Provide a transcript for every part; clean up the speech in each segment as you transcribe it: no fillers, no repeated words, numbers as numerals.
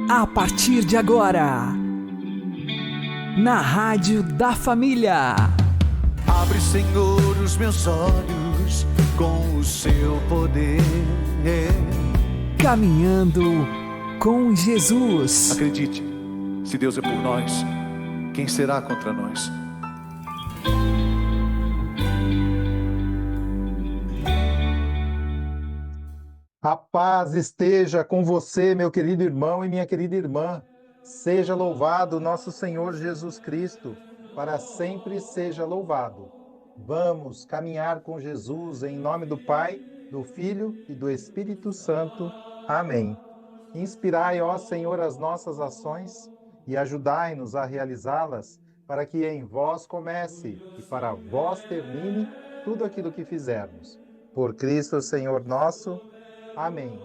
A partir de agora, na Rádio da Família. Abre, Senhor, os meus olhos com o seu poder. Caminhando com Jesus. Acredite, se Deus é por nós, quem será contra nós? A paz esteja com você, meu querido irmão e minha querida irmã. Seja louvado nosso Senhor Jesus Cristo, para sempre seja louvado. Vamos caminhar com Jesus em nome do Pai, do Filho e do Espírito Santo. Amém. Inspirai, ó Senhor, as nossas ações e ajudai-nos a realizá-las, para que em vós comece e para vós termine tudo aquilo que fizermos. Por Cristo, Senhor nosso. Amém.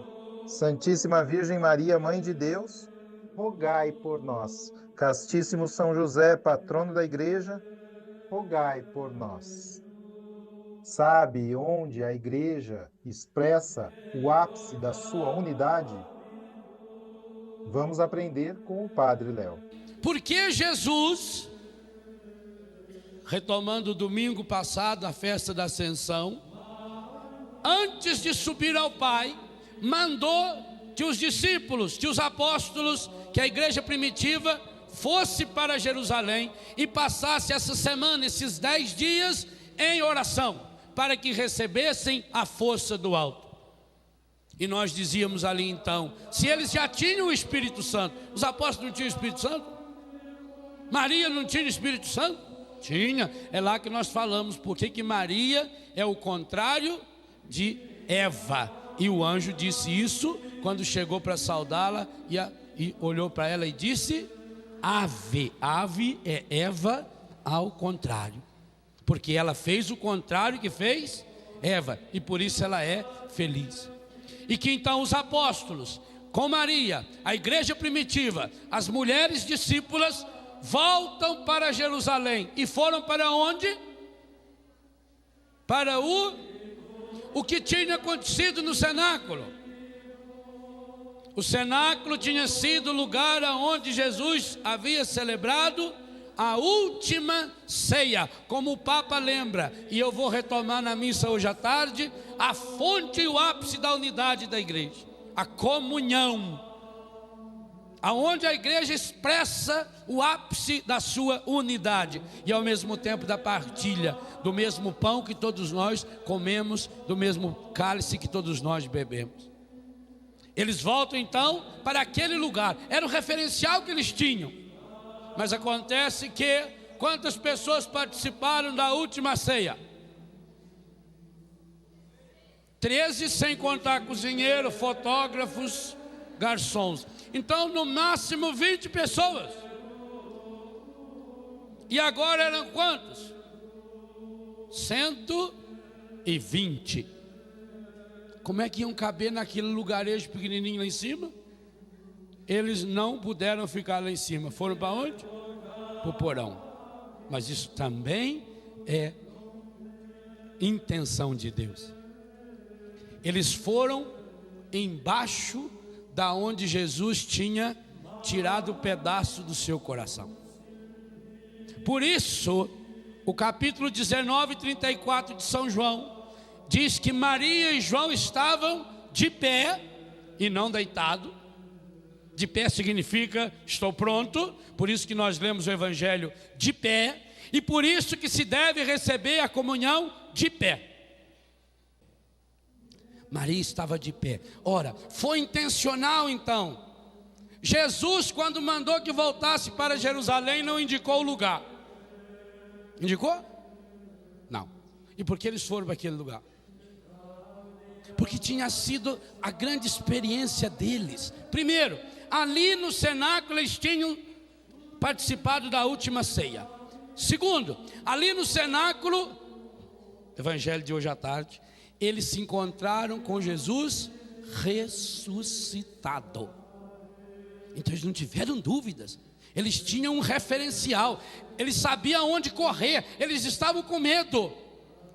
Santíssima Virgem Maria, Mãe de Deus, rogai por nós. Castíssimo São José, patrono da Igreja, rogai por nós. Sabe onde a Igreja expressa o ápice da sua unidade? Vamos aprender com o Padre Léo. Porque Jesus, retomando o domingo passado, a festa da Ascensão, antes de subir ao Pai, mandou que os discípulos, que os apóstolos, que a igreja primitiva fosse para Jerusalém e passasse essa semana, esses 10 dias em oração, para que recebessem a força do alto. E nós dizíamos ali então, se eles já tinham o Espírito Santo, os apóstolos não tinham o Espírito Santo? Maria não tinha o Espírito Santo? Tinha. É lá que nós falamos porque que Maria é o contrário de Eva, e o anjo disse isso quando chegou para saudá-la e olhou para ela e disse: ave. Ave é Eva ao contrário, porque ela fez o contrário que fez Eva, e por isso ela é feliz. E que então os apóstolos, com Maria, a igreja primitiva, as mulheres discípulas, voltam para Jerusalém, e foram para onde? Para o que tinha acontecido no cenáculo. O cenáculo tinha sido o lugar onde Jesus havia celebrado a última ceia, como o Papa lembra, e eu vou retomar na missa hoje à tarde, a fonte e o ápice da unidade da igreja, a comunhão, aonde a igreja expressa o ápice da sua unidade e ao mesmo tempo da partilha do mesmo pão que todos nós comemos, do mesmo cálice que todos nós bebemos. Eles voltam então para aquele lugar, era o referencial que eles tinham. Mas acontece que quantas pessoas participaram da última ceia? 13, sem contar cozinheiro, fotógrafos, garçons. Então no máximo 20 pessoas. E agora eram quantos? 120. Como é que iam caber naquele lugarejo pequenininho lá em cima? Eles não puderam ficar lá em cima. Foram para onde? Para o porão. Mas isso também é intenção de Deus. Eles foram embaixo da onde Jesus tinha tirado o pedaço do seu coração. Por isso, o capítulo 19, 34 de São João diz que Maria e João estavam de pé e não deitado. De pé significa estou pronto, por isso que nós lemos o Evangelho de pé, e por isso que se deve receber a comunhão de pé. Maria estava de pé. Ora, foi intencional então. Jesus, quando mandou que voltasse para Jerusalém, não indicou o lugar. Indicou? Não. E por que eles foram para aquele lugar? Porque tinha sido a grande experiência deles. Primeiro, ali no cenáculo eles tinham participado da última ceia. Segundo, ali no cenáculo, Evangelho de hoje à tarde, eles se encontraram com Jesus ressuscitado. Então eles não tiveram dúvidas. Eles tinham um referencial. Eles sabiam onde correr. Eles estavam com medo.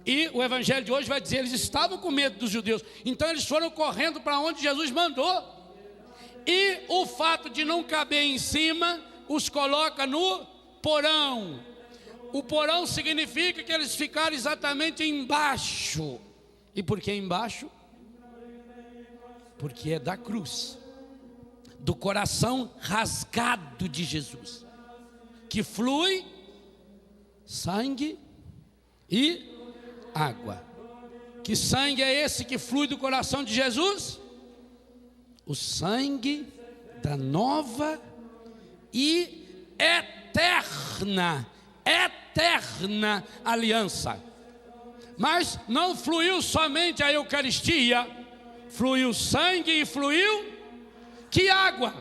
E o Evangelho de hoje vai dizer, eles estavam com medo dos judeus. Então eles foram correndo para onde Jesus mandou. E o fato de não caber em cima, os coloca no porão. O porão significa que eles ficaram exatamente embaixo. E por que embaixo? Porque é da cruz, do coração rasgado de Jesus, que flui sangue e água. Que sangue é esse que flui do coração de Jesus? O sangue da nova e eterna aliança. Mas não fluiu somente a Eucaristia, fluiu sangue e fluiu que água?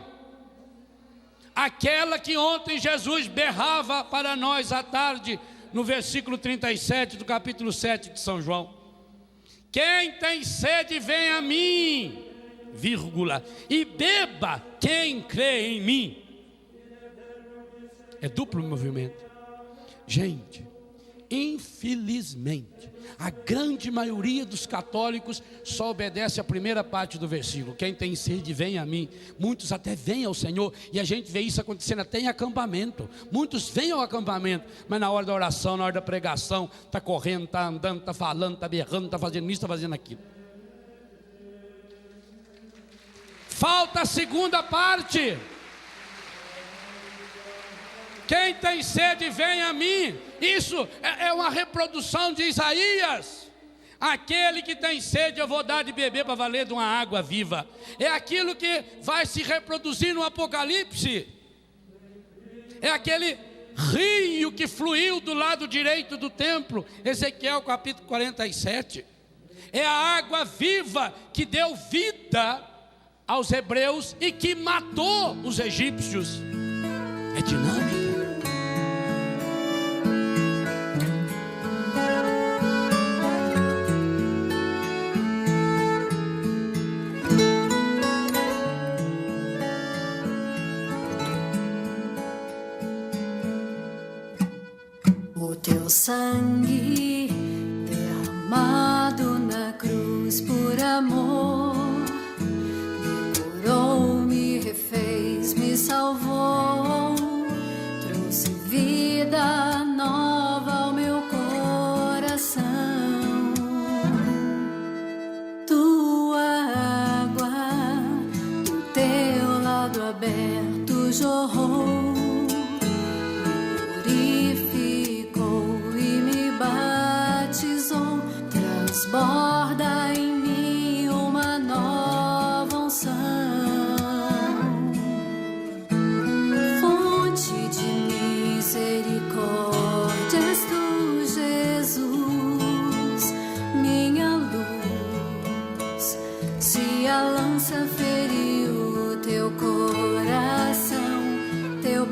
Aquela que ontem Jesus berrava para nós à tarde, no versículo 37 do capítulo 7 de São João. Quem tem sede, vem a mim, vírgula, e beba quem crê em mim. É duplo movimento. Gente, infelizmente, a grande maioria dos católicos só obedece a primeira parte do versículo. Quem tem sede, vem a mim. Muitos até vêm ao Senhor, e a gente vê isso acontecendo até em acampamento. Muitos vêm ao acampamento, mas na hora da oração, na hora da pregação, está correndo, está andando, está falando, está berrando, está fazendo isso, está fazendo aquilo. Falta a segunda parte. Quem tem sede, vem a mim. Isso é uma reprodução de Isaías. Aquele que tem sede, eu vou dar de beber para valer de uma água viva. É aquilo que vai se reproduzir no Apocalipse. É aquele rio que fluiu do lado direito do templo, Ezequiel capítulo 47. É a água viva que deu vida aos hebreus e que matou os egípcios. É dinâmica. O teu sangue derramado na cruz por amor me curou, me refez, me salvou, trouxe vida nova ao meu coração. Tua água do teu lado aberto jorrou, transborda em mim uma nova unção. Fonte de misericórdia és tu, Jesus, minha luz. Se a lança feriu teu coração, teu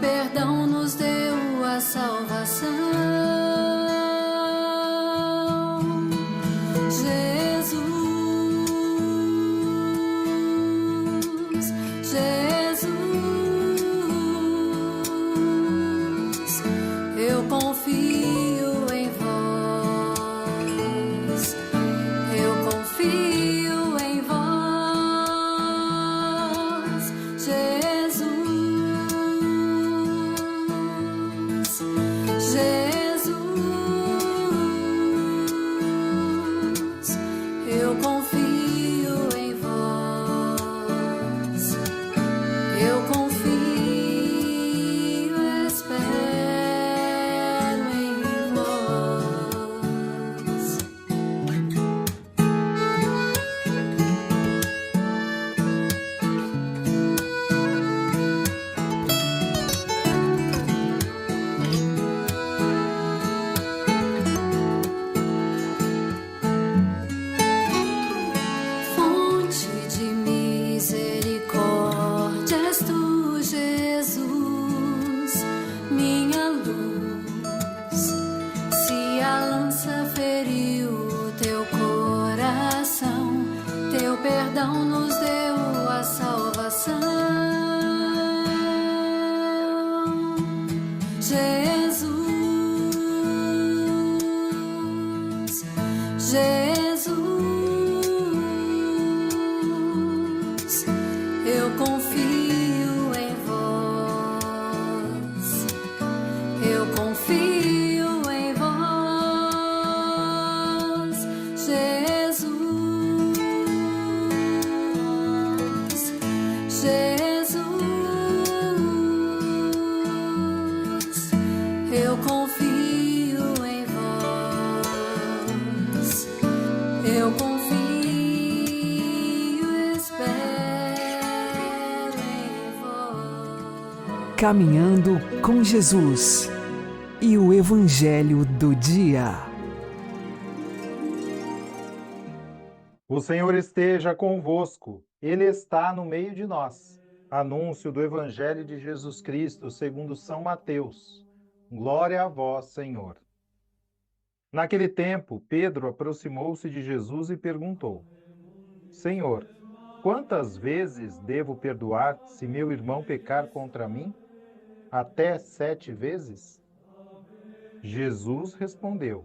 Jesus, eu confio em vós, eu confio, espero em vós. Caminhando com Jesus e o Evangelho do Dia. O Senhor esteja convosco, Ele está no meio de nós. Anúncio do Evangelho de Jesus Cristo segundo São Mateus. Glória a vós, Senhor. Naquele tempo, Pedro aproximou-se de Jesus e perguntou: Senhor, quantas vezes devo perdoar se meu irmão pecar contra mim? Até 7 vezes? Jesus respondeu: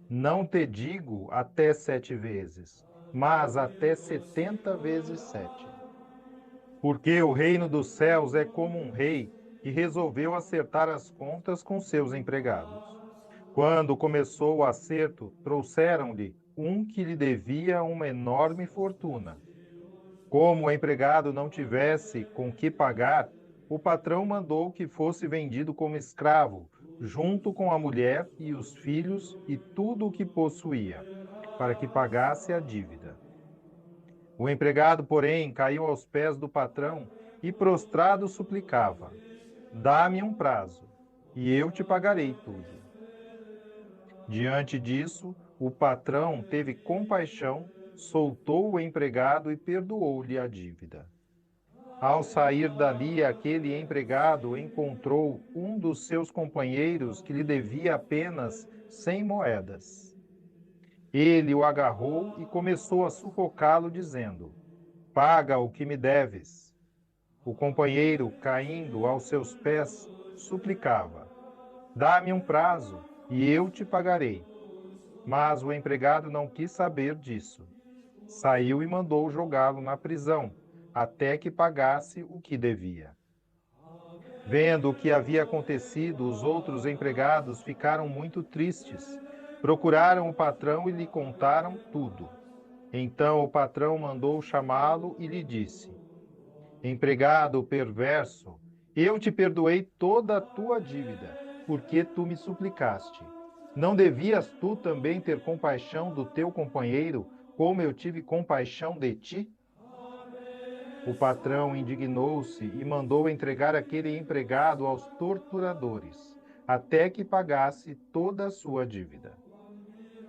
Não te digo até 7 vezes, mas até 70 vezes 7. Porque o reino dos céus é como um rei que resolveu acertar as contas com seus empregados. Quando começou o acerto, trouxeram-lhe um que lhe devia uma enorme fortuna. Como o empregado não tivesse com que pagar, o patrão mandou que fosse vendido como escravo, junto com a mulher e os filhos e tudo o que possuía, para que pagasse a dívida. O empregado, porém, caiu aos pés do patrão e, prostrado, suplicava: Dá-me um prazo, e eu te pagarei tudo. Diante disso, o patrão teve compaixão, soltou o empregado e perdoou-lhe a dívida. Ao sair dali, aquele empregado encontrou um dos seus companheiros que lhe devia apenas 100 moedas. Ele o agarrou e começou a sufocá-lo, dizendo: Paga o que me deves. O companheiro, caindo aos seus pés, suplicava: Dá-me um prazo, e eu te pagarei. Mas o empregado não quis saber disso. Saiu e mandou jogá-lo na prisão, até que pagasse o que devia. Vendo o que havia acontecido, os outros empregados ficaram muito tristes. Procuraram o patrão e lhe contaram tudo. Então o patrão mandou chamá-lo e lhe disse: Empregado perverso, eu te perdoei toda a tua dívida, porque tu me suplicaste. Não devias tu também ter compaixão do teu companheiro, como eu tive compaixão de ti? O patrão indignou-se e mandou entregar aquele empregado aos torturadores, até que pagasse toda a sua dívida.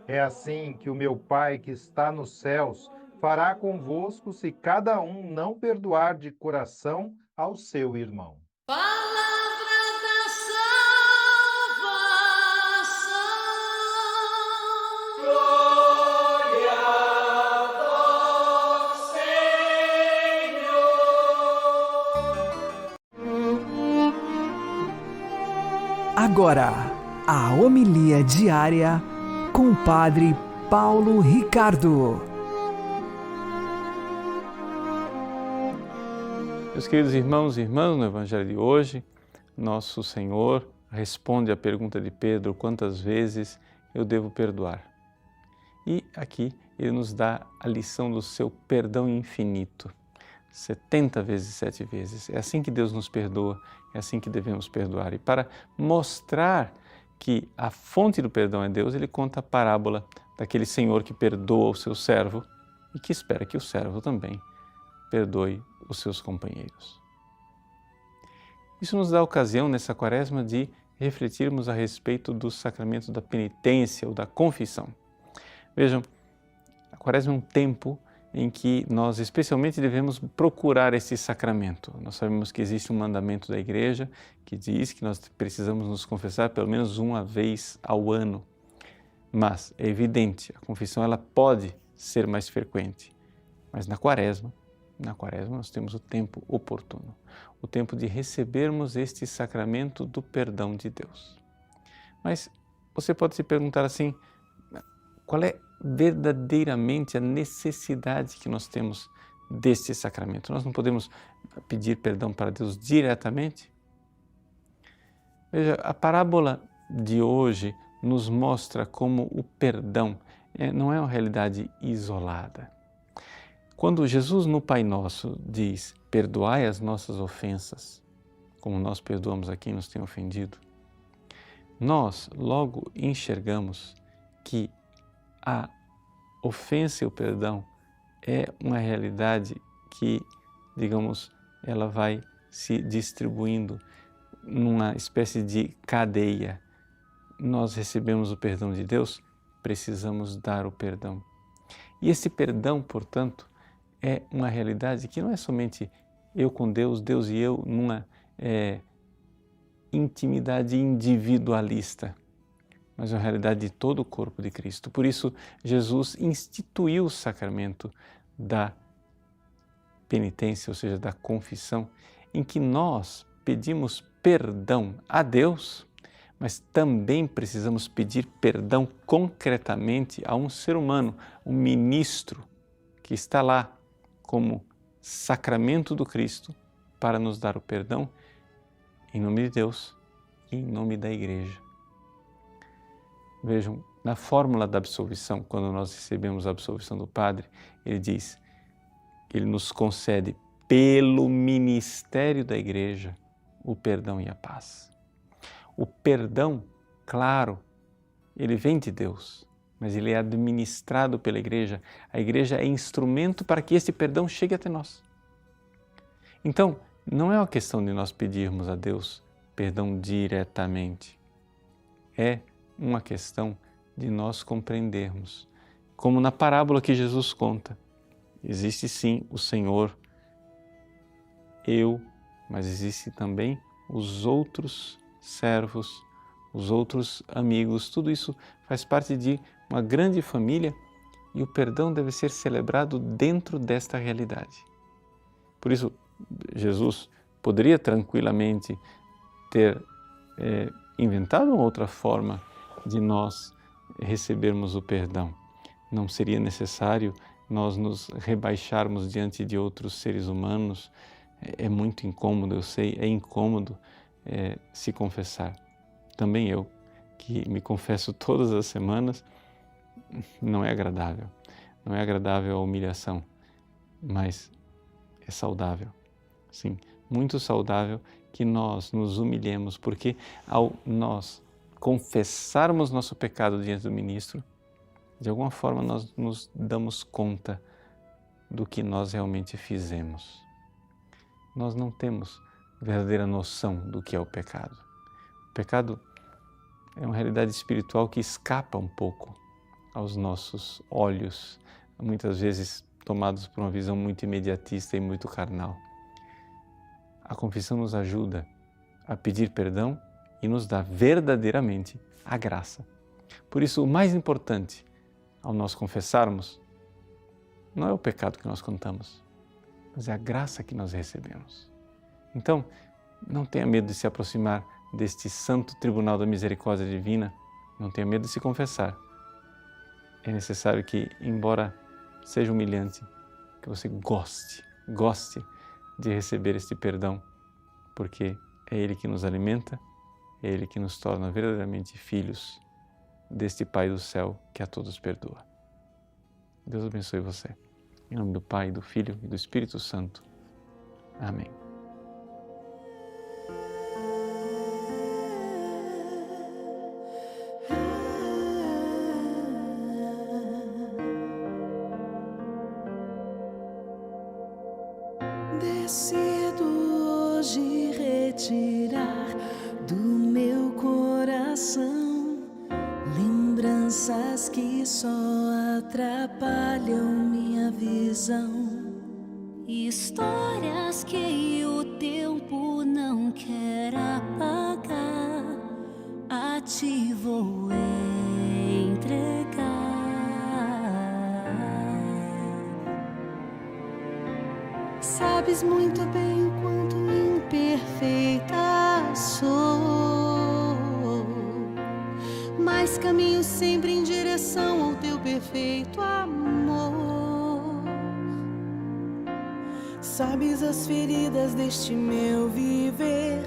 É assim que o meu Pai que está nos céus fará convosco se cada um não perdoar de coração ao seu irmão. Palavra da salvação. Glória ao Senhor. Agora, a homilia diária com o Padre Paulo Ricardo. Meus queridos irmãos e irmãs, no Evangelho de hoje, nosso Senhor responde à pergunta de Pedro: quantas vezes eu devo perdoar? E aqui ele nos dá a lição do seu perdão infinito, 70 vezes 7 vezes. É assim que Deus nos perdoa, é assim que devemos perdoar. E para mostrar que a fonte do perdão é Deus, ele conta a parábola daquele senhor que perdoa o seu servo e que espera que o servo também perdoe os seus companheiros. Isso nos dá a ocasião, nessa quaresma, de refletirmos a respeito do sacramento da penitência ou da confissão. Vejam, a quaresma é um tempo em que nós especialmente devemos procurar esse sacramento. Nós sabemos que existe um mandamento da Igreja que diz que nós precisamos nos confessar pelo menos uma vez ao ano. Mas é evidente, a confissão ela pode ser mais frequente. Mas na quaresma nós temos o tempo oportuno, o tempo de recebermos este sacramento do perdão de Deus. Mas você pode se perguntar assim: qual é verdadeiramente a necessidade que nós temos deste sacramento? Nós não podemos pedir perdão para Deus diretamente? Veja, a parábola de hoje nos mostra como o perdão não é uma realidade isolada. Quando Jesus no Pai Nosso diz: perdoai as nossas ofensas, como nós perdoamos a quem nos tem ofendido, nós logo enxergamos que a ofensa e o perdão é uma realidade que, digamos, ela vai se distribuindo numa espécie de cadeia. Nós recebemos o perdão de Deus, precisamos dar o perdão. E esse perdão, portanto, é uma realidade que não é somente eu com Deus, Deus e eu numa intimidade individualista, mas uma realidade de todo o corpo de Cristo. Por isso, Jesus instituiu o sacramento da penitência, ou seja, da confissão, em que nós pedimos perdão a Deus, mas também precisamos pedir perdão concretamente a um ser humano, um ministro que está lá como sacramento do Cristo para nos dar o perdão em nome de Deus e em nome da Igreja. Vejam, na fórmula da absolvição, quando nós recebemos a absolvição do Padre, ele diz que ele nos concede pelo ministério da Igreja o perdão e a paz. O perdão, claro, ele vem de Deus, mas ele é administrado pela Igreja. A Igreja é instrumento para que esse perdão chegue até nós. Então, não é uma questão de nós pedirmos a Deus perdão diretamente. É uma questão de nós compreendermos, como na parábola que Jesus conta. Existe sim o Senhor, eu, mas existe também os outros servos, os outros amigos. Tudo isso faz parte de uma grande família e o perdão deve ser celebrado dentro desta realidade. Por isso, Jesus poderia tranquilamente ter inventado uma outra forma de nós recebermos o perdão. Não seria necessário nós nos rebaixarmos diante de outros seres humanos. É muito incômodo, eu sei, é incômodo se confessar. Também eu, que me confesso todas as semanas, não é agradável. Não é agradável a humilhação, mas é saudável. Sim, muito saudável que nós nos humilhemos, porque ao nós confessarmos nosso pecado diante do ministro, de alguma forma nós nos damos conta do que nós realmente fizemos. Nós não temos verdadeira noção do que é o pecado. O pecado é uma realidade espiritual que escapa um pouco aos nossos olhos, muitas vezes tomados por uma visão muito imediatista e muito carnal. A confissão nos ajuda a pedir perdão e nos dá verdadeiramente a graça. Por isso, o mais importante ao nós confessarmos não é o pecado que nós contamos, mas é a graça que nós recebemos. Então, não tenha medo de se aproximar deste santo tribunal da misericórdia divina, não tenha medo de se confessar. É necessário que, embora seja humilhante, que você goste de receber este perdão, porque é Ele que nos alimenta, é Ele que nos torna verdadeiramente filhos deste Pai do céu que a todos perdoa. Deus abençoe você. Em nome do Pai, do Filho e do Espírito Santo. Amém. Decido hoje retirar do meu coração lembranças que só atrapalham minha visão, histórias que o tempo não quer apagar. A ti vou entregar. Sabes muito bem o quanto imperfeita sou, mas caminho sempre em direção ao teu perfeito amor. Sabes as feridas deste meu viver,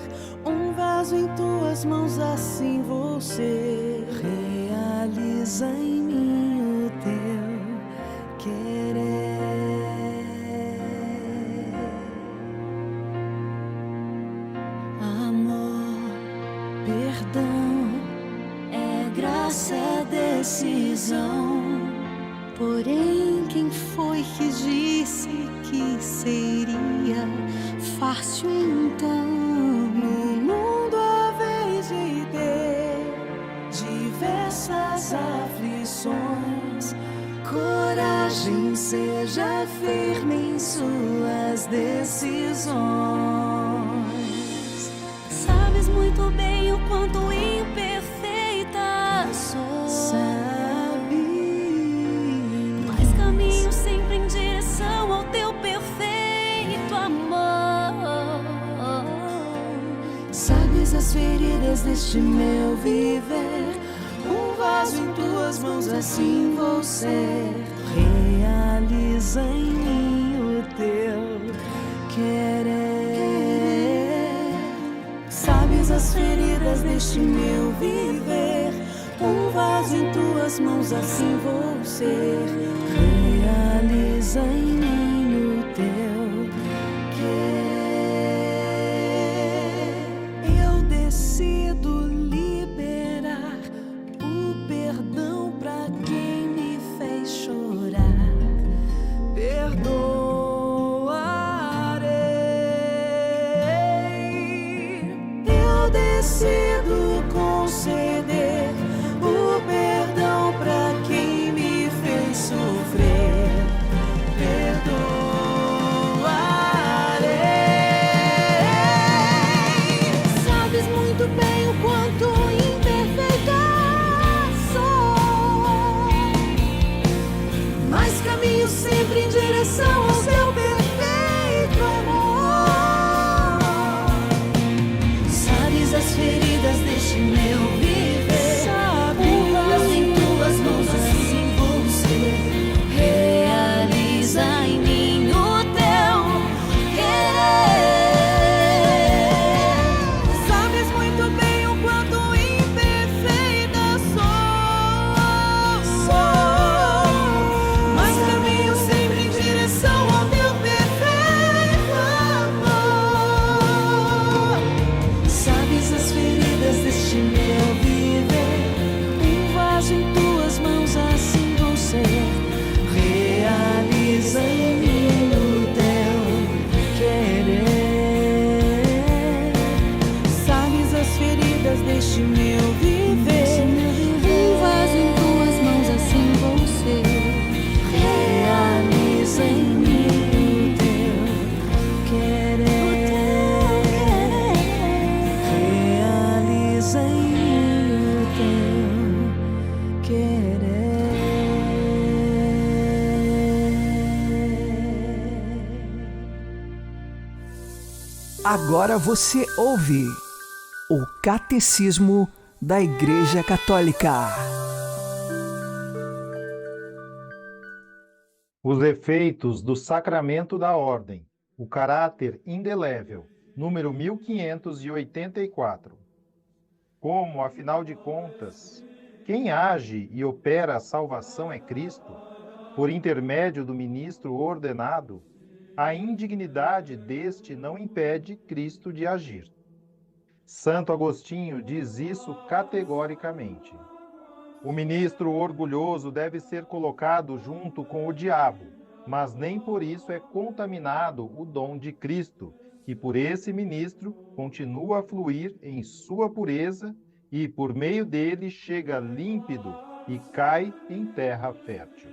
um vaso em tuas mãos, assim vou ser. Realiza em mim o teu querer. Perdão é graça, é decisão. Porém, quem foi que disse que seria fácil então? No mundo a vez de ter diversas aflições, coragem, seja firme em suas decisões. Sabes muito bem o quanto imperfeita sou. Sabe, mas caminho sempre em direção ao teu perfeito amor. Sabes as feridas deste meu viver, um vaso em tuas mãos, assim vou ser. Realiza em mim o teu querer. Sabes as feridas deste meu viver, um vaso em tuas mãos, assim vou ser. Realiza em mim o teu querer. Eu decido liberar o perdão pra quem me fez chorar. Perdoarei. Eu decido conceder o perdão pra quem me fez sofrer. Perdoarei. Sabes muito bem o quanto imperfeita sou, mas caminho sempre em direção ao seu perfeito amor. Sabes as feridas deste meu viver, um vaso em tuas mãos, assim vou ser. Realiza em mim o teu querer. Sabes muito bem o quanto imperfeita sou, mas caminho sempre em direção ao teu perfeito amor. Sabes as feridas deste meu viver, um vaso em tuas mãos, assim vou ser. Realiza em mim o teu querer. Sabes as feridas deste meu viver, um vaso em tuas mãos, assim vou ser. Realiza em mim o teu querer. Realiza em mim o teu querer. Agora você ouve o Catecismo da Igreja Católica. Os efeitos do sacramento da ordem, o caráter indelével, número 1584. Como, afinal de contas, quem age e opera a salvação é Cristo, por intermédio do ministro ordenado, a indignidade deste não impede Cristo de agir. Santo Agostinho diz isso categoricamente. O ministro orgulhoso deve ser colocado junto com o diabo, mas nem por isso é contaminado o dom de Cristo, que por esse ministro continua a fluir em sua pureza e por meio dele chega límpido e cai em terra fértil.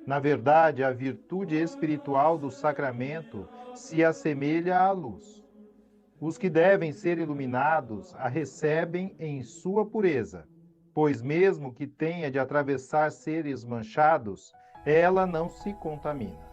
Na verdade, a virtude espiritual do sacramento se assemelha à luz. Os que devem ser iluminados a recebem em sua pureza, pois mesmo que tenha de atravessar seres manchados, ela não se contamina.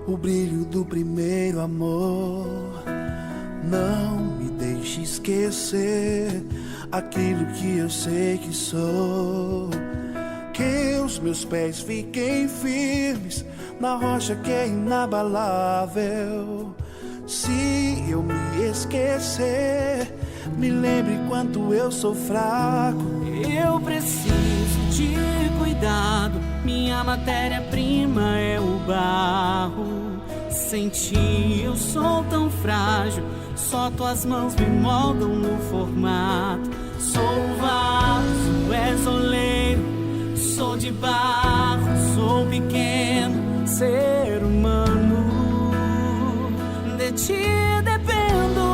O brilho do primeiro amor. Não me deixe esquecer aquilo que eu sei que sou. Que os meus pés fiquem firmes na rocha que é inabalável. Se eu me esquecer, me lembre quanto eu sou fraco. Eu preciso de cuidado, minha matéria-prima é o barro. Sem ti eu sou tão frágil, só tuas mãos me moldam no formato. Sou vaso, és oleiro, sou de barro, sou pequeno ser humano. De ti dependo,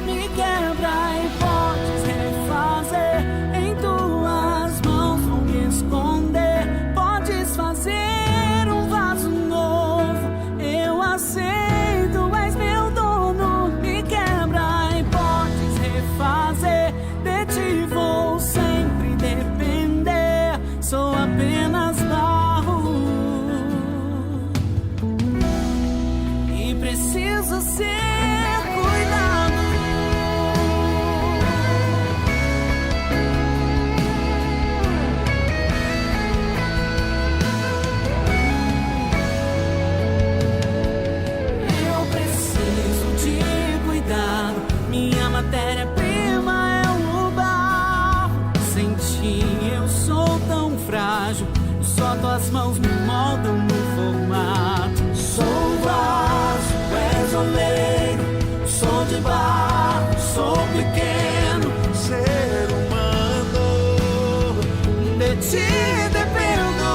me quebra e podes refazer. Em tuas mãos vou me esconder. Podes fazer um vaso novo, eu aceito, és meu dono. Me quebra e podes refazer. De ti vou sempre depender, sou apenas barro e preciso ser cuidado. Eu preciso de cuidado, minha matéria-prima é o barro. Sem ti eu sou tão frágil, só tuas mãos me moldam no formato. Sou vaso, és oleiro, sou de barro, sou pequeno ser humano. De ti dependo,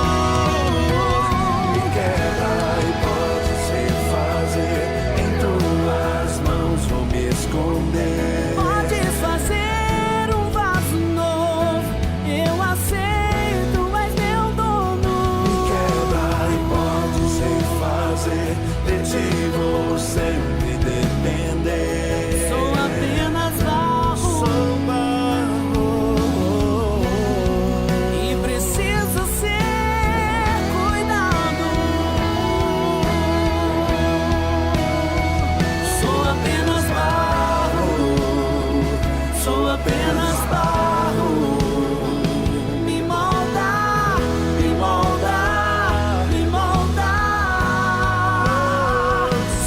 Me quebra e podes refazer. Em tuas mãos vou me esconder. podes fazer um vaso novo, eu aceito, és meu dono. Me quebra e podes refazer. De ti vou sempre depender. Sou apenas barro Sou barro e preciso ser cuidado. Sou apenas barro, sou apenas barro. Me molda, me molda, me molda.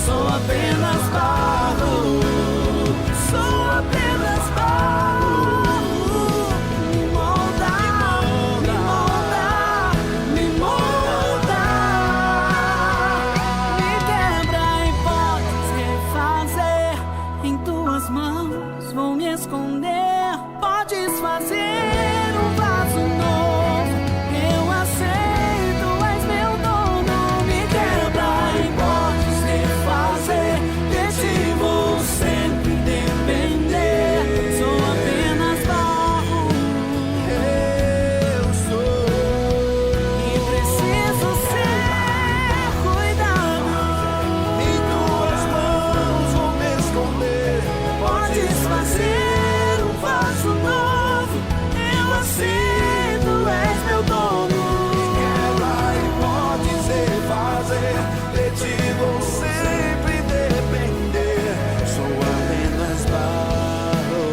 Sou apenas barro, sou apenas barro. Me molda, me molda, me molda. Me quebra e podes refazer. Em tuas mãos vou me esconder. Podes fazer um vaso novo, eu aceito, és meu dono. Me quebra e podes refazer. De ti vou sempre depender. Sou apenas barro eu sou. e preciso ser cuidado. Em tuas mãos vou me esconder. Podes fazer um vaso novo, eu aceito, és meu dono. Me quebra e podes refazer. De ti vou sempre depender. Sou apenas barro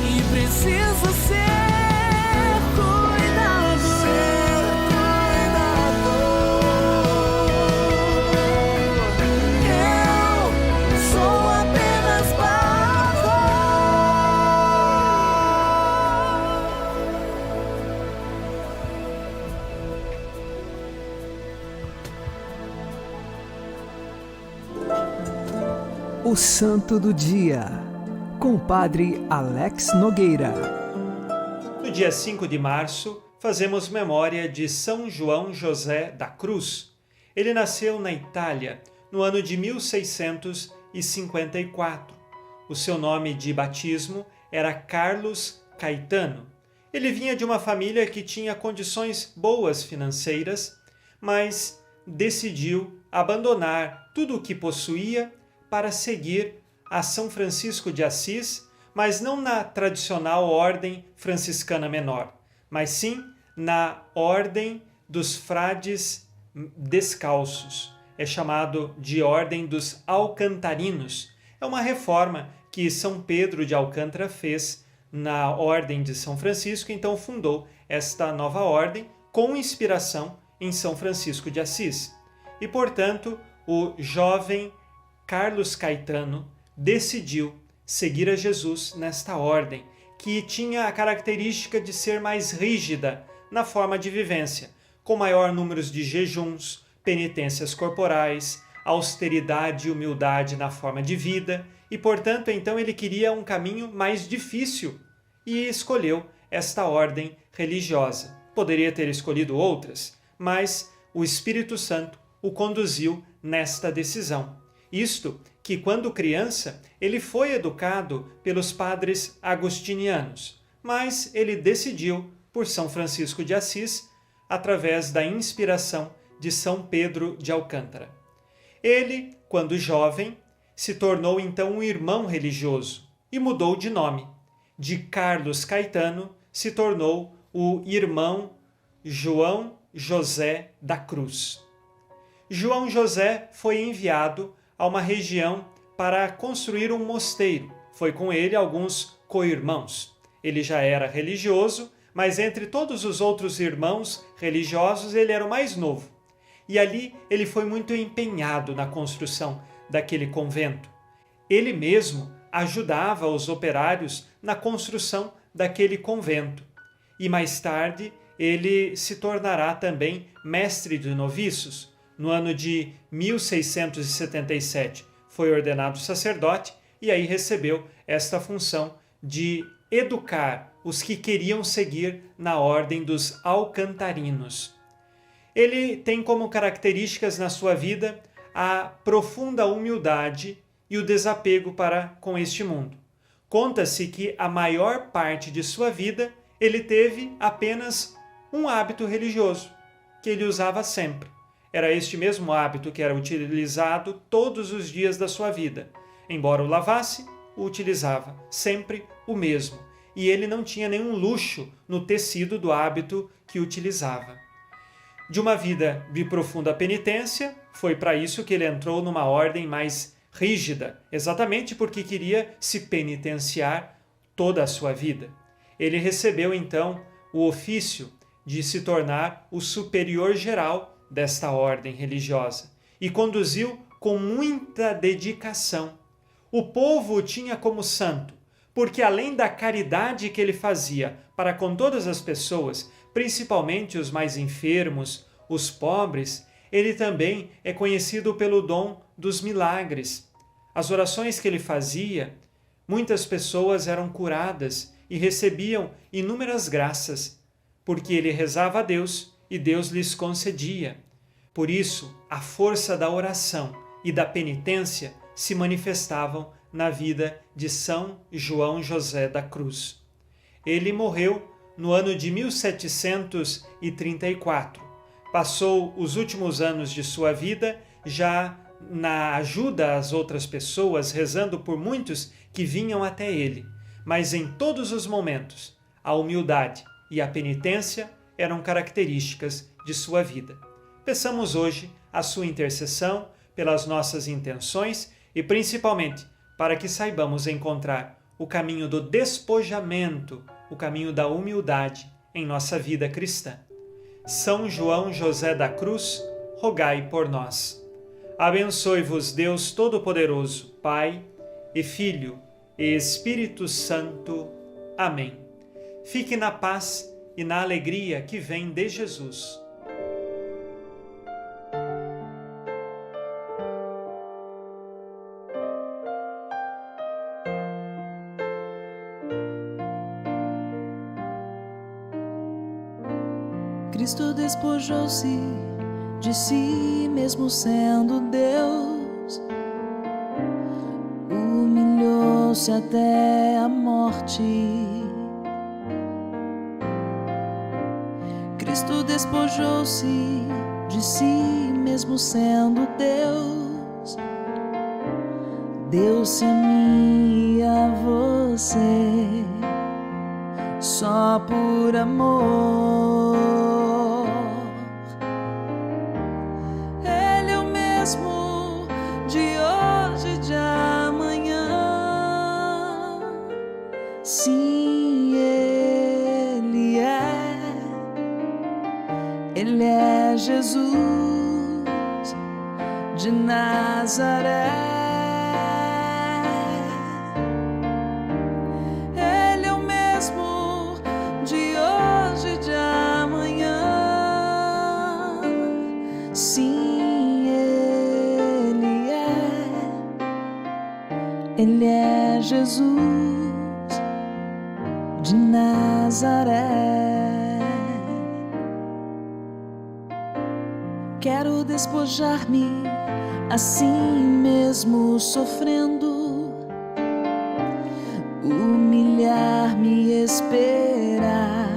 E preciso ser cuidado. ser cuidado. Eu sou apenas barro. O Santo do Dia, com o Padre Alex Nogueira. No dia 5 de março, fazemos memória de São João José da Cruz. Ele nasceu na Itália no ano de 1654. O seu nome de batismo era Carlos Caetano. Ele vinha de uma família que tinha condições boas financeiras, mas decidiu abandonar tudo o que possuía para seguir a São Francisco de Assis, mas não na tradicional ordem franciscana menor, mas sim na ordem dos frades descalços. É chamado de ordem dos alcantarinos. É uma reforma que São Pedro de Alcântara fez na Ordem de São Francisco, então fundou esta nova ordem com inspiração em São Francisco de Assis. E, portanto, o jovem Carlos Caetano decidiu seguir a Jesus nesta ordem, que tinha a característica de ser mais rígida na forma de vivência, com maior número de jejuns, penitências corporais, austeridade e humildade na forma de vida, e, portanto, então ele queria um caminho mais difícil e escolheu esta ordem religiosa. Poderia ter escolhido outras, mas o Espírito Santo o conduziu nesta decisão. Isto que, quando criança, ele foi educado pelos padres agostinianos, mas ele decidiu por São Francisco de Assis através da inspiração de São Pedro de Alcântara. Ele, quando jovem, se tornou então um irmão religioso e mudou de nome. De Carlos Caetano se tornou o irmão João José da Cruz. João José foi enviado a uma região para construir um mosteiro. Foi com ele alguns co-irmãos. Ele já era religioso, mas entre todos os outros irmãos religiosos ele era o mais novo. E ali ele foi muito empenhado na construção daquele convento. Ele mesmo ajudava os operários na construção daquele convento. E mais tarde ele se tornará também mestre de noviços. No ano de 1677 foi ordenado sacerdote e aí recebeu esta função de educar os que queriam seguir na ordem dos alcantarinos. Ele tem como características na sua vida a profunda humildade e o desapego para com este mundo. Conta-se que a maior parte de sua vida ele teve apenas um hábito religioso, que ele usava sempre. Era este mesmo hábito que era utilizado todos os dias da sua vida. Embora o lavasse, o utilizava sempre o mesmo. E ele não tinha nenhum luxo no tecido do hábito que utilizava. De uma vida de profunda penitência, foi para isso que ele entrou numa ordem mais rígida, exatamente porque queria se penitenciar toda a sua vida. Ele recebeu então o ofício de se tornar o superior geral desta ordem religiosa e conduziu com muita dedicação. O povo o tinha como santo, porque além da caridade que ele fazia para com todas as pessoas, principalmente os mais enfermos, os pobres, ele também é conhecido pelo dom dos milagres. As orações que ele fazia, muitas pessoas eram curadas e recebiam inúmeras graças, porque ele rezava a Deus e Deus lhes concedia. Por isso, a força da oração e da penitência se manifestavam na vida de São João José da Cruz. Ele morreu no ano de 1734. Passou os últimos anos de sua vida já na ajuda às outras pessoas, rezando por muitos que vinham até ele. Mas em todos os momentos, a humildade e a penitência eram características de sua vida. Peçamos hoje a sua intercessão pelas nossas intenções e principalmente para que saibamos encontrar o caminho do despojamento, o caminho da humildade em nossa vida cristã. São João José da Cruz, rogai por nós. Abençoe-vos Deus Todo-Poderoso, Pai e Filho e Espírito Santo. Amém. Fique na paz e na alegria que vem de Jesus. Cristo despojou-se de si mesmo sendo Deus, humilhou-se até a morte. Cristo despojou-se de si mesmo sendo Deus, deu-se a mim e a você, só por amor. Ele é o mesmo de hoje e de amanhã, Ele é Jesus de Nazaré. Ele é o mesmo de hoje e de amanhã. Sim, Ele é Jesus de Nazaré. Quero despojar-me assim mesmo sofrendo, humilhar-me e esperar.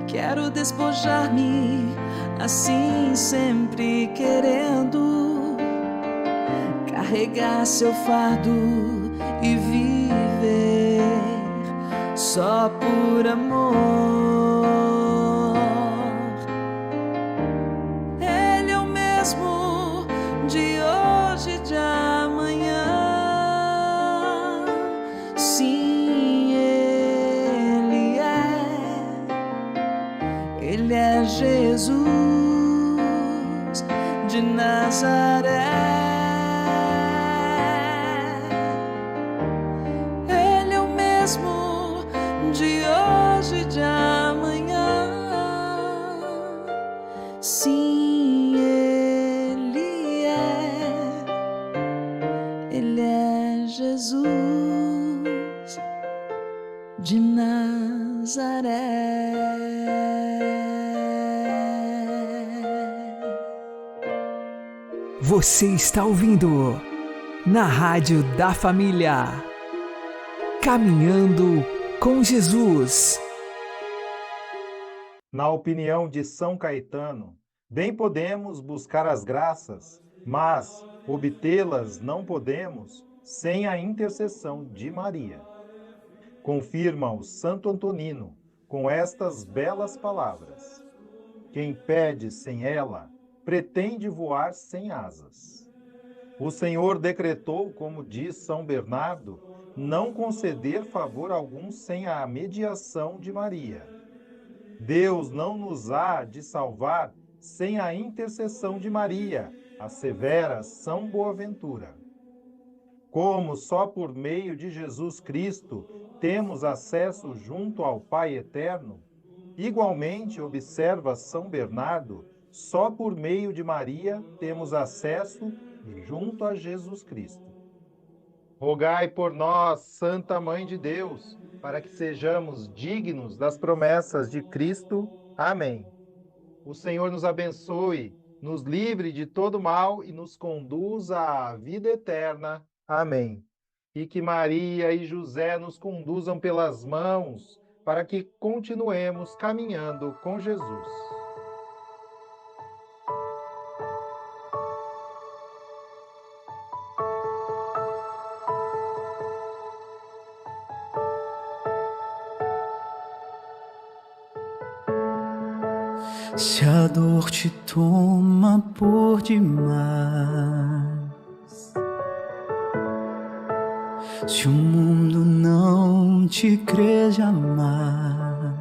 Quero despojar-me assim sempre querendo carregar seu fardo e viver só por amor. Ele é o mesmo de hoje e de amanhã. Sim, Ele é Jesus de Nazaré. De hoje e de amanhã. Sim, Ele é Jesus de Nazaré. Você está ouvindo na Rádio da Família, Caminhando com Jesus. Na opinião de São Caetano, bem podemos buscar as graças, mas obtê-las não podemos sem a intercessão de Maria. Confirma o Santo Antonino com estas belas palavras: quem pede sem ela, pretende voar sem asas. O Senhor decretou, como diz São Bernardo, não conceder favor algum sem a mediação de Maria. Deus não nos há de salvar sem a intercessão de Maria, assevera São Boaventura. Como só por meio de Jesus Cristo temos acesso junto ao Pai Eterno, igualmente, observa São Bernardo, só por meio de Maria temos acesso junto a Jesus Cristo. Rogai por nós, Santa Mãe de Deus, para que sejamos dignos das promessas de Cristo. Amém. O Senhor nos abençoe, nos livre de todo mal e nos conduza à vida eterna. Amém. E que Maria e José nos conduzam pelas mãos, para que continuemos caminhando com Jesus. Se a dor te toma por demais, se o mundo não te crê jamais,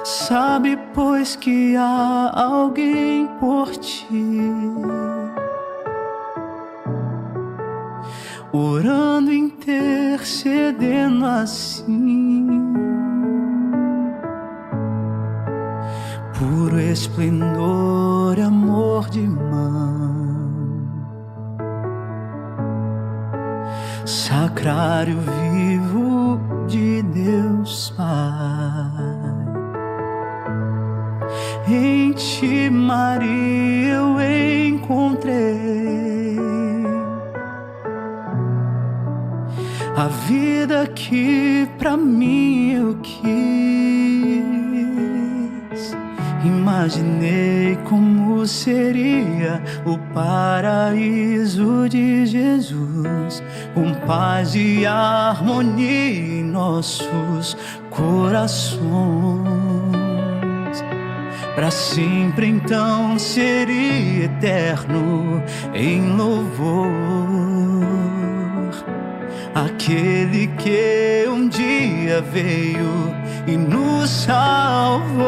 sabe, pois, que há alguém por ti, orando, intercedendo assim. Puro esplendor, amor de mãe, sacrário vivo de Deus Pai. Em ti, Maria, eu encontrei a vida que pra mim eu quis. Imaginei como seria o paraíso de Jesus, com paz e harmonia em nossos corações. Para sempre então seria eterno em louvor. aquele que um dia veio e nos salvou.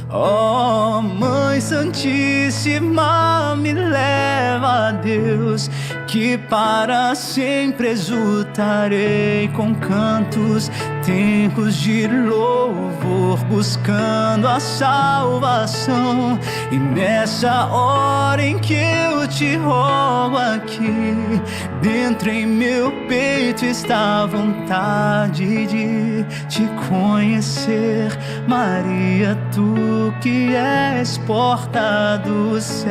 Ó Mãe Santíssima, me leva a Deus, que para sempre exultarei com cantos, tempos de louvor, buscando a salvação. E nessa hora em que eu te rogo aqui, dentro em meu peito está a vontade de te conhecer, Maria, tu que és porta do céu.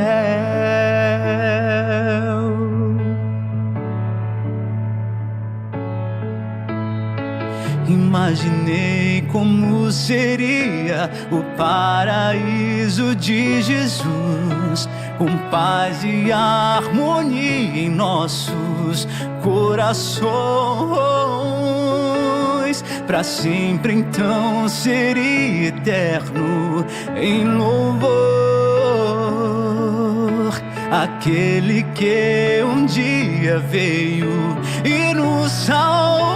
Imaginei como seria o paraíso de Jesus, com paz e harmonia em nossos corações. Para sempre então seria eterno em louvor, aquele que um dia veio e nos salvou.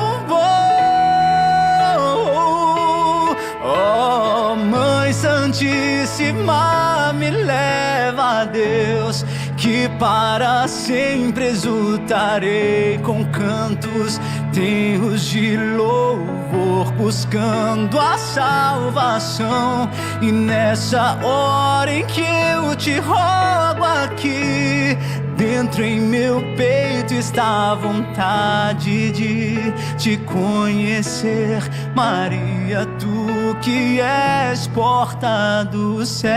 Ó Mãe Santíssima, me leva a Deus, que para sempre exultarei com cantos, tempos de louvor, buscando a salvação. E nessa hora em que eu te rogo aqui, dentro em meu peito está a vontade de te conhecer, Maria, tu que és porta do céu.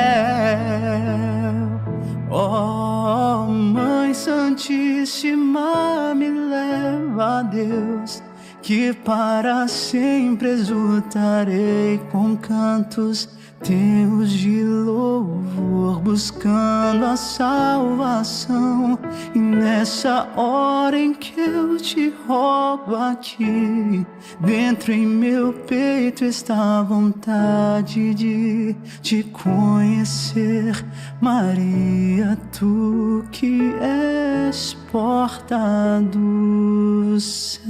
Ó Mãe Santíssima, me leva a Deus, que para sempre exultarei com cantos, tempos de louvor, buscando a salvação. E nessa hora em que eu te rogo aqui, dentro em meu peito está a vontade de te conhecer, Maria, tu que és porta do céu.